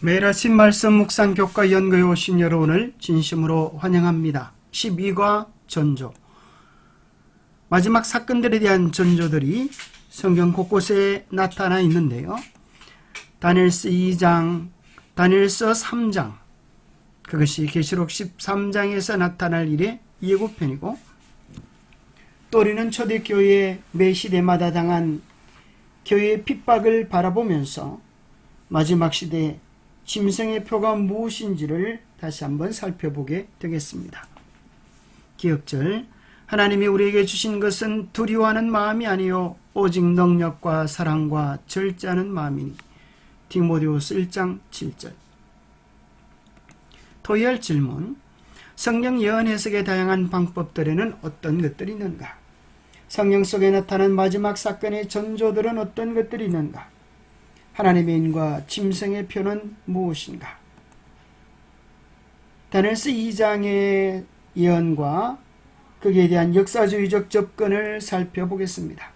매일 아침 말씀 묵상 교과 연구에 오신 여러분을 진심으로 환영합니다. 12과 전조, 마지막 사건들에 대한 전조들이 성경 곳곳에 나타나 있는데요. 다니엘서 2장, 다니엘서 3장, 그것이 계시록 13장에서 나타날 일의 예고편이고, 또 우리는 초대교회 매 시대마다 당한 교회의 핍박을 바라보면서 마지막 시대에 짐승의 표가 무엇인지를 다시 한번 살펴보게 되겠습니다. 기억절, 하나님이 우리에게 주신 것은 두려워하는 마음이 아니요 오직 능력과 사랑과 절제하는 마음이니. 디모데후서 1장 7절. 토의할 질문, 성경 예언 해석의 다양한 방법들에는 어떤 것들이 있는가? 성경 속에 나타난 마지막 사건의 전조들은 어떤 것들이 있는가? 하나님의 인과 짐승의 표는 무엇인가? 다니엘서 2장의 예언과 거기에 대한 역사주의적 접근을 살펴보겠습니다.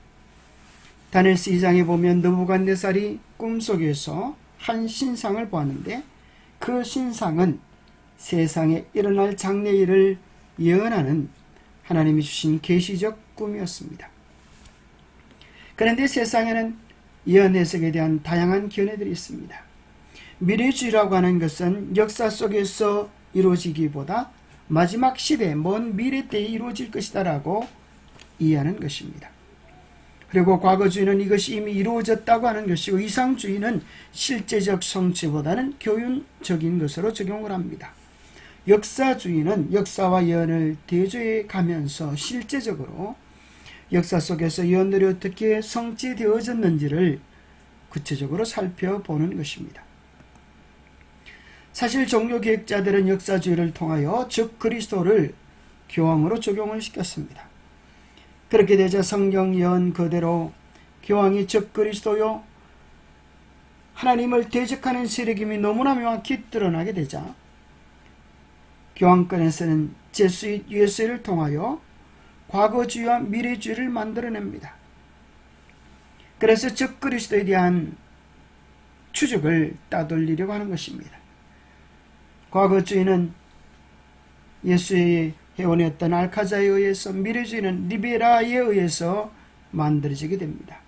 다니엘서 2장에 보면 느부갓네살이 꿈속에서 한 신상을 보았는데 그 신상은 세상에 일어날 장래일을 예언하는 하나님이 주신 계시적 꿈이었습니다. 그런데 세상에는 예언 해석에 대한 다양한 견해들이 있습니다. 미래주의라고 하는 것은 역사 속에서 이루어지기보다 마지막 시대, 먼 미래 때에 이루어질 것이다 라고 이해하는 것입니다. 그리고 과거주의는 이것이 이미 이루어졌다고 하는 것이고, 이상주의는 실제적 성취보다는 교훈적인 것으로 적용을 합니다. 역사주의는 역사와 예언을 대조해 가면서 실제적으로 역사 속에서 예언들이 어떻게 성취되어졌는지를 구체적으로 살펴보는 것입니다. 사실 종교개혁자들은 역사주의를 통하여 즉 그리스도를 교황으로 적용을 시켰습니다. 그렇게 되자 성경 예언 그대로 교황이 즉 그리스도요 하나님을 대적하는 세력임이 너무나 명확히 드러나게 되자 교황권에서는 제수잇 예수를 통하여 과거주의와 미래주의를 만들어냅니다. 그래서 즉 그리스도에 대한 추적을 따돌리려고 하는 것입니다. 과거주의는 예수의 회원이었던 알카자에 의해서, 미래주의는 리베라에 의해서 만들어지게 됩니다.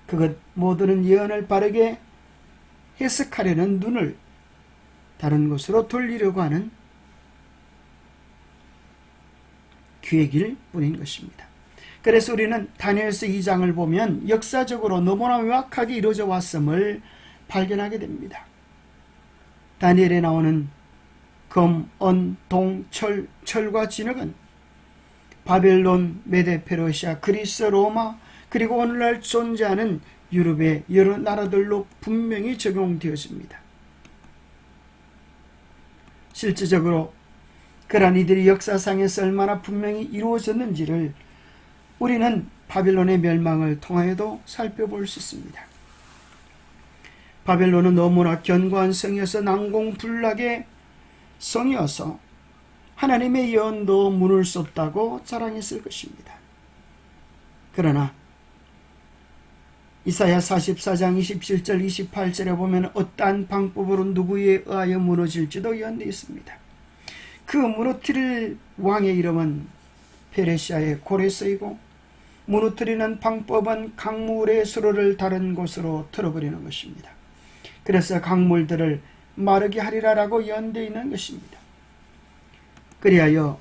그것 모두는 예언을 바르게 해석하려는 눈을 다른 곳으로 돌리려고 하는 기획일 뿐인 것입니다. 그래서 우리는 다니엘서 2장을 보면 역사적으로 너무나 명확하게 이루어져 왔음을 발견하게 됩니다. 다니엘에 나오는 금, 은, 동, 철과 진흙은 바벨론, 메데, 페르시아, 그리스, 로마, 그리고 오늘날 존재하는 유럽의 여러 나라들로 분명히 적용되어집니다. 실질적으로 그러한 이들이 역사상에서 얼마나 분명히 이루어졌는지를 우리는 바벨론의 멸망을 통하여도 살펴볼 수 있습니다. 바벨론은 너무나 견고한 성이어서 난공불락의 성이어서 하나님의 예언도 무너질 수 없다고 자랑했을 것입니다. 그러나 이사야 44장 27절 28절에 보면 어떠한 방법으로 누구에 의하여 무너질지도 예언되어 있습니다. 그 무너뜨릴 왕의 이름은 페르시아의 고레스이고, 무너뜨리는 방법은 강물의 수로를 다른 곳으로 틀어버리는 것입니다. 그래서 강물들을 마르게 하리라라고 예언되어 있는 것입니다. 그리하여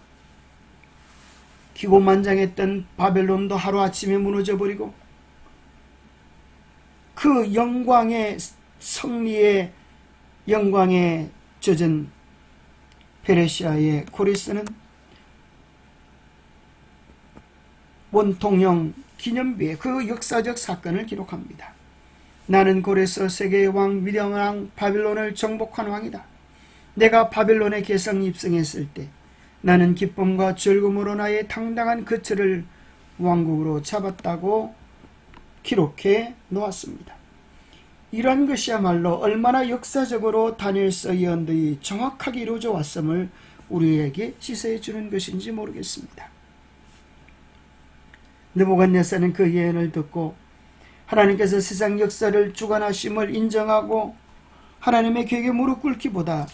기고만장했던 바벨론도 하루아침에 무너져버리고, 그 영광의 승리의 영광에 젖은 페르시아의 고레스는 원통형 기념비에 그 역사적 사건을 기록합니다. 나는 고레스 세계의 왕 위대한 왕 바벨론을 정복한 왕이다. 내가 바벨론의 개성 입성했을 때 나는 기쁨과 즐거움으로 나의 당당한 거처를 왕국으로 잡았다고 기록해 놓았습니다. 이러한 것이야말로 얼마나 역사적으로 다니엘서 예언들이 정확하게 이루어져 왔음을 우리에게 시사해 주는 것인지 모르겠습니다. 느부갓네살은 그 예언을 듣고 하나님께서 세상 역사를 주관하심을 인정하고 하나님의 계획에 무릎 꿇기보다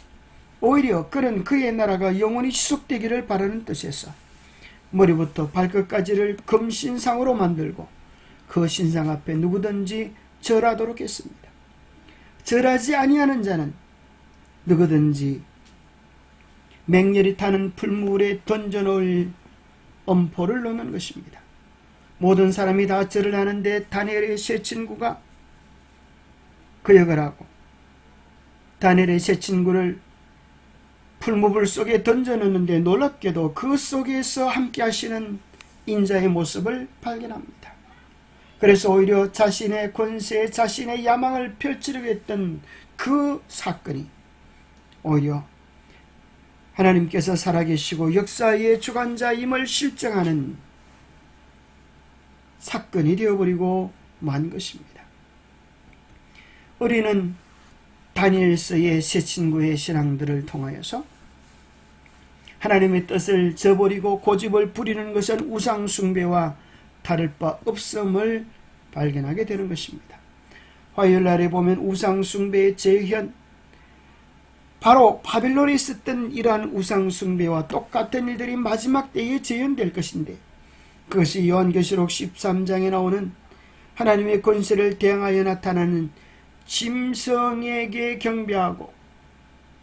오히려 그는 그의 나라가 영원히 지속되기를 바라는 뜻에서 머리부터 발끝까지를 금신상으로 만들고 그 신상 앞에 누구든지 절하도록 했습니다. 절하지 아니하는 자는 누구든지 맹렬히 타는 풀물에 던져놓을 엄포를 놓는 것입니다. 모든 사람이 다 절을 하는데 다니엘의 세 친구가 그 역을 하고 다니엘의 세 친구를 풀무불 속에 던져놓는데 놀랍게도 그 속에서 함께 하시는 인자의 모습을 발견합니다. 그래서 오히려 자신의 권세, 자신의 야망을 펼치려고 했던 그 사건이 오히려 하나님께서 살아계시고 역사의 주관자임을 실증하는 사건이 되어버리고 만 것입니다. 우리는 다니엘서의 세 친구의 신앙들을 통하여서 하나님의 뜻을 저버리고 고집을 부리는 것은 우상 숭배와 다를 바 없음을 발견하게 되는 것입니다. 화요일날에 보면 우상 숭배의 재현, 바로 바빌론에 있었던 이러한 우상 숭배와 똑같은 일들이 마지막 때에 재현될 것인데, 그것이 요한계시록 13장에 나오는 하나님의 권세를 대항하여 나타나는 짐승에게 경배하고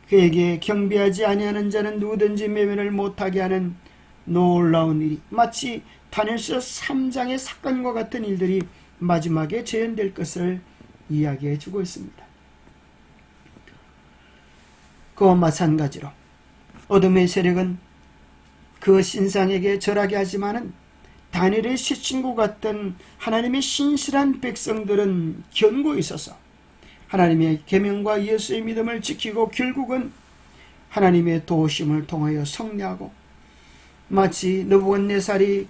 그에게 경배하지 아니하는 자는 누구든지 매면을 못하게 하는 놀라운 일이, 마치 다니엘서 3장의 사건과 같은 일들이 마지막에 재현될 것을 이야기해 주고 있습니다. 그와 마찬가지로 어둠의 세력은 그 신상에게 절하게 하지만은 다니엘의 세 친구 같은 하나님의 신실한 백성들은 견고히 있어서 하나님의 계명과 예수의 믿음을 지키고 결국은 하나님의 도우심을 통하여 승리하고, 마치 느부갓네살이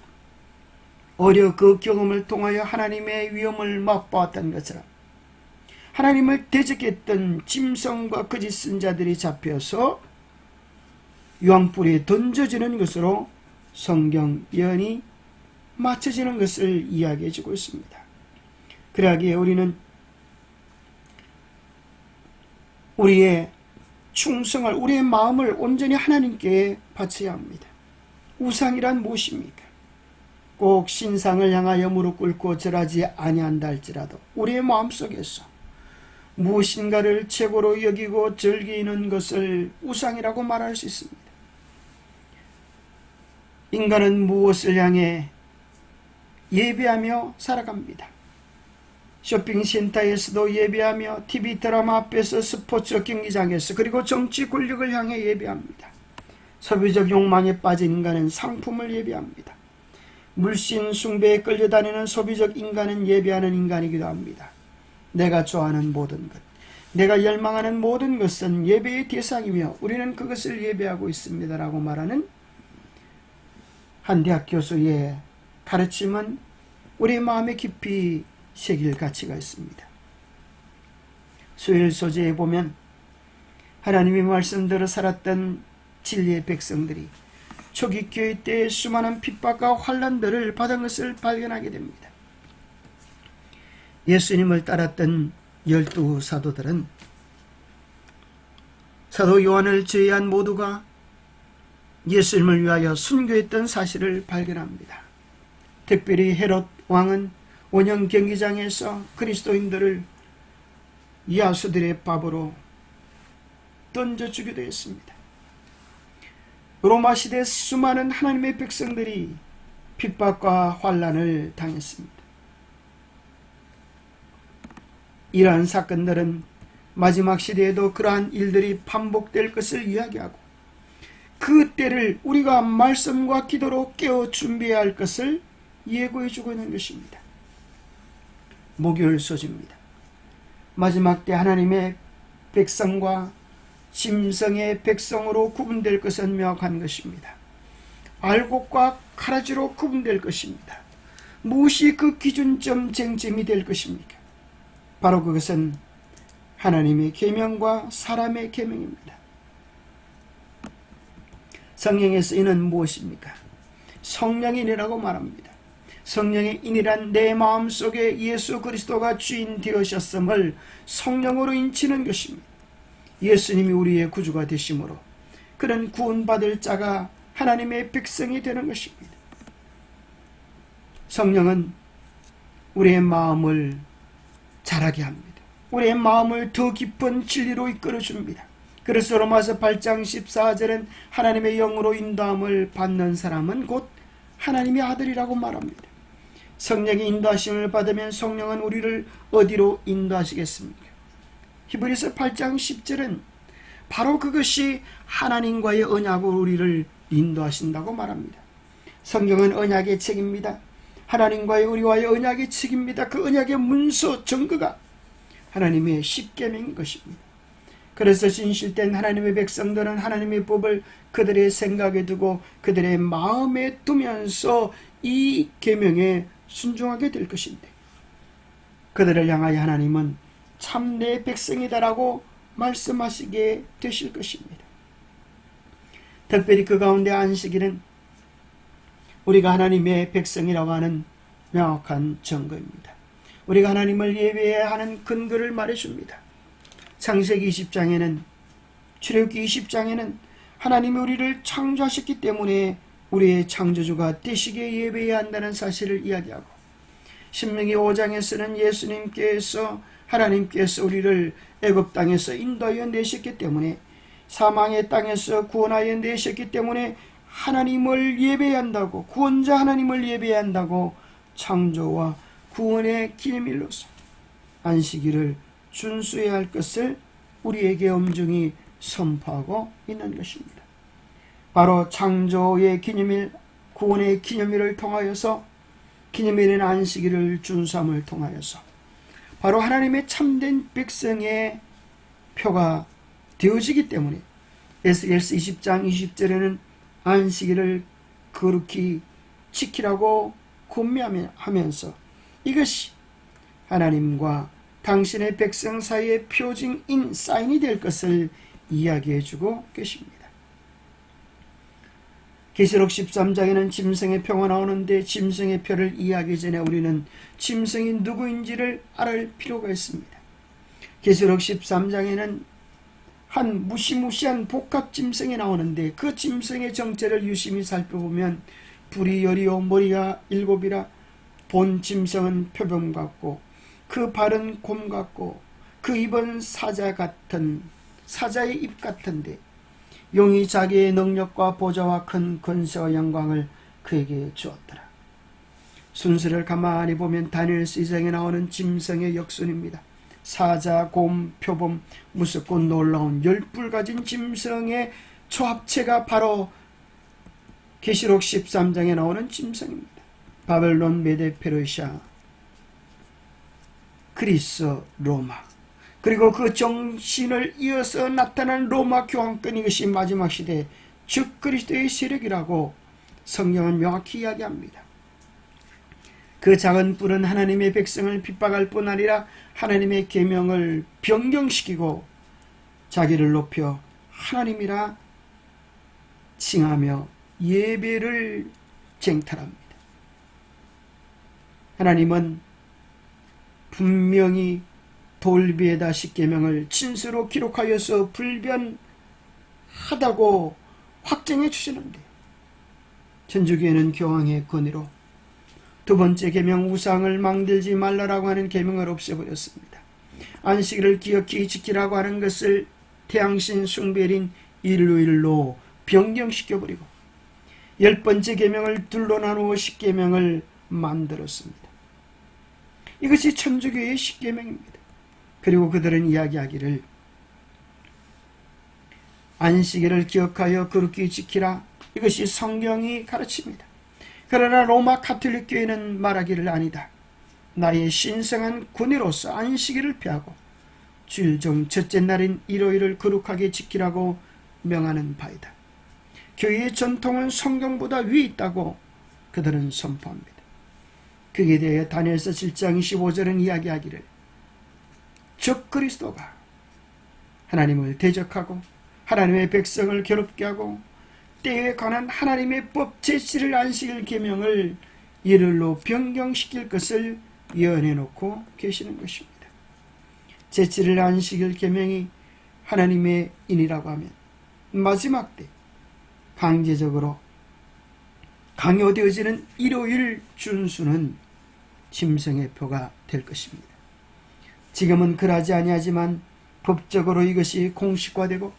어려 그 경험을 통하여 하나님의 위엄을 맛보았던 것처럼 하나님을 대적했던 짐승과 거짓 선자들이 잡혀서 유황불에 던져지는 것으로 성경 예언이 맞춰지는 것을 이야기해 주고 있습니다. 그러기에 우리는 우리의 충성을, 우리의 마음을 온전히 하나님께 바쳐야 합니다. 우상이란 무엇입니까? 꼭 신상을 향하여 무릎 꿇고 절하지 아니한다 할지라도 우리의 마음속에서 무엇인가를 최고로 여기고 즐기는 것을 우상이라고 말할 수 있습니다. 인간은 무엇을 향해 예배하며 살아갑니다. 쇼핑센터에서도 예배하며 TV 드라마 앞에서 스포츠 경기장에서, 그리고 정치 권력을 향해 예배합니다. 소비적 욕망에 빠진 인간은 상품을 예배합니다. 물씬 숭배에 끌려다니는 소비적 인간은 예배하는 인간이기도 합니다. 내가 좋아하는 모든 것, 내가 열망하는 모든 것은 예배의 대상이며 우리는 그것을 예배하고 있습니다라고 말하는 한 대학 교수의 가르침은 우리 마음에 깊이 새길 가치가 있습니다. 수요일 소재에 보면 하나님의 말씀대로 살았던 진리의 백성들이 초기 교회 때 수많은 핍박과 환난들을 받은 것을 발견하게 됩니다. 예수님을 따랐던 12 사도들은 사도 요한을 제외한 모두가 예수님을 위하여 순교했던 사실을 발견합니다. 특별히 헤롯 왕은 원형 경기장에서 그리스도인들을 야수들의 밥으로 던져주기도 했습니다. 로마 시대 수많은 하나님의 백성들이 핍박과 환난을 당했습니다. 이러한 사건들은 마지막 시대에도 그러한 일들이 반복될 것을 이야기하고, 그 때를 우리가 말씀과 기도로 깨어 준비해야 할 것을 예고해 주고 있는 것입니다. 목요일 소식입니다. 마지막 때 하나님의 백성과 짐승의 백성으로 구분될 것은 명확한 것입니다. 알곡과 가라지로 구분될 것입니다. 무엇이 그 기준점 쟁점이 될 것입니까? 바로 그것은 하나님의 계명과 사람의 계명입니다. 성령의 인은 무엇입니까? 성령인이라고 말합니다. 성령의 인이란 내 마음속에 예수 그리스도가 주인 되으셨음을 성령으로 인치는 것입니다. 예수님이 우리의 구주가 되심으로 그런 구원받을 자가 하나님의 백성이 되는 것입니다. 성령은 우리의 마음을 자라게 합니다. 우리의 마음을 더 깊은 진리로 이끌어줍니다. 그래서 로마서 8장 14절은 하나님의 영으로 인도함을 받는 사람은 곧 하나님의 아들이라고 말합니다. 성령의 인도하심을 받으면 성령은 우리를 어디로 인도하시겠습니까? 히브리서 8장 10절은 바로 그것이 하나님과의 언약으로 우리를 인도하신다고 말합니다. 성경은 언약의 책입니다. 하나님과의 우리와의 언약의 책입니다. 그 언약의 문서 증거가 하나님의 십계명인 것입니다. 그래서 진실된 하나님의 백성들은 하나님의 법을 그들의 생각에 두고 그들의 마음에 두면서 이 계명에 순종하게 될 것인데, 그들을 향하여 하나님은 참 내 백성이다라고 말씀하시게 되실 것입니다. 특별히 그 가운데 안식일은 우리가 하나님의 백성이라고 하는 명확한 증거입니다. 우리가 하나님을 예배해야 하는 근거를 말해줍니다. 창세기 20장에는, 출애굽기 20장에는 하나님이 우리를 창조하셨기 때문에 우리의 창조주가 되시기에 예배해야 한다는 사실을 이야기하고, 신명기 5장에서는 하나님께서 우리를 애굽 땅에서 인도하여 내셨기 때문에, 사망의 땅에서 구원하여 내셨기 때문에 하나님을 예배해야 한다고, 구원자 하나님을 예배해야 한다고 창조와 구원의 기념일로서 안식일을 준수해야 할 것을 우리에게 엄중히 선포하고 있는 것입니다. 바로 창조의 기념일, 구원의 기념일을 통하여서, 기념일인 안식일을 준수함을 통하여서 바로 하나님의 참된 백성의 표가 되어지기 때문에 에스겔서 20장 20절에는 안식일을 거룩히 지키라고 권면하면서 이것이 하나님과 당신의 백성 사이의 표징인 사인이 될 것을 이야기해주고 계십니다. 계시록 13장에는 짐승의 표가 나오는데, 짐승의 표를 이해하기 전에 우리는 짐승이 누구인지를 알을 필요가 있습니다. 계시록 13장에는 한 무시무시한 복합 짐승이 나오는데, 그 짐승의 정체를 유심히 살펴보면 불이 열이요 머리가 7이라, 본 짐승은 표범 같고 그 발은 곰 같고 그 입은 사자의 입 같은데, 용이 자기의 능력과 보좌와 큰 권세와 영광을 그에게 주었더라. 순서를 가만히 보면 다니엘서 2장에 나오는 짐승의 역순입니다. 사자, 곰, 표범, 무섭고 놀라운 10뿔 가진 짐승의 조합체가 바로 계시록 13장에 나오는 짐승입니다. 바벨론, 메데, 페르시아, 그리스, 로마, 그리고 그 정신을 이어서 나타난 로마 교황권, 이것이 마지막 시대 즉 그리스도의 세력이라고 성경은 명확히 이야기합니다. 그 작은 뿔은 하나님의 백성을 핍박할 뿐 아니라 하나님의 계명을 변경시키고 자기를 높여 하나님이라 칭하며 예배를 쟁탈합니다. 하나님은 분명히 돌비에다 십계명을 친수로 기록하여서 불변하다고 확정해 주시는데, 천주교회는 교황의 권위로 두 번째 계명 우상을 망들지 말라라고 하는 계명을 없애버렸습니다. 안식일을 기억히 지키라고 하는 것을 태양신 숭배일인 일요일로 변경시켜버리고 10번째 계명을 둘로 나누어 십계명을 만들었습니다. 이것이 천주교의 십계명입니다. 그리고 그들은 이야기하기를 안식일을 기억하여 거룩히 지키라, 이것이 성경이 가르칩니다. 그러나 로마 가톨릭 교회는 말하기를 아니다. 나의 신성한 군의로서 안식일을 폐하고 주일 중 첫째 날인 일요일을 거룩하게 지키라고 명하는 바이다. 교회의 전통은 성경보다 위에 있다고 그들은 선포합니다. 그에 대해 다니엘서 7장 25절은 이야기하기를 적 그리스도가 하나님을 대적하고 하나님의 백성을 괴롭게 하고 때에 관한 하나님의 법 제시를 안식일 계명을 일요일로 변경시킬 것을 예언해 놓고 계시는 것입니다. 제7일 안식일 계명이 하나님의 인이라고 하면 마지막 때 강제적으로 강요되어지는 일요일 준수는 짐승의 표가 될 것입니다. 지금은 그러하지 아니하지만 법적으로 이것이 공식화되고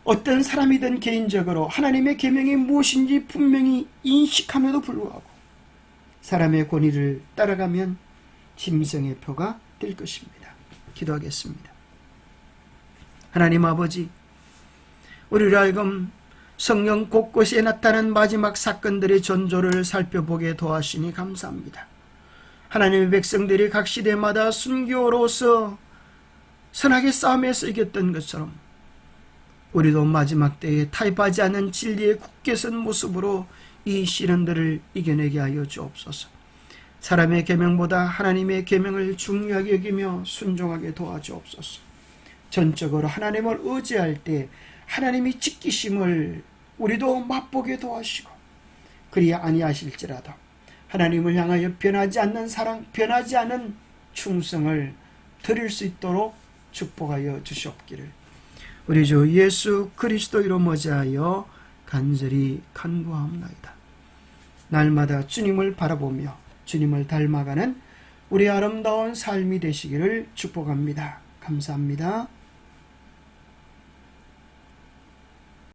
어떤 사람이든 개인적으로 하나님의 계명이 무엇인지 분명히 인식함에도 불구하고 사람의 권위를 따라가면 짐승의 표가 될 것입니다. 기도하겠습니다. 하나님 아버지, 우리를 하여금 성령 곳곳에 나타난 마지막 사건들의 전조를 살펴보게 도와주시니 감사합니다. 하나님의 백성들이 각 시대마다 순교로서 선하게 싸움에서 이겼던 것처럼 우리도 마지막 때에 타협하지 않은 진리의 굳게 선 모습으로 이 시련들을 이겨내게 하여 주옵소서. 사람의 계명보다 하나님의 계명을 중요하게 여기며 순종하게 도와주옵소서. 전적으로 하나님을 의지할 때 하나님이 지키심을 우리도 맛보게 도와주시고, 그리 아니하실지라도 하나님을 향하여 변하지 않는 사랑, 변하지 않은 충성을 드릴 수 있도록 축복하여 주시옵기를 우리 주 예수 그리스도 이름 머지하여 간절히 간구하옵나이다. 날마다 주님을 바라보며 주님을 닮아가는 우리 아름다운 삶이 되시기를 축복합니다. 감사합니다.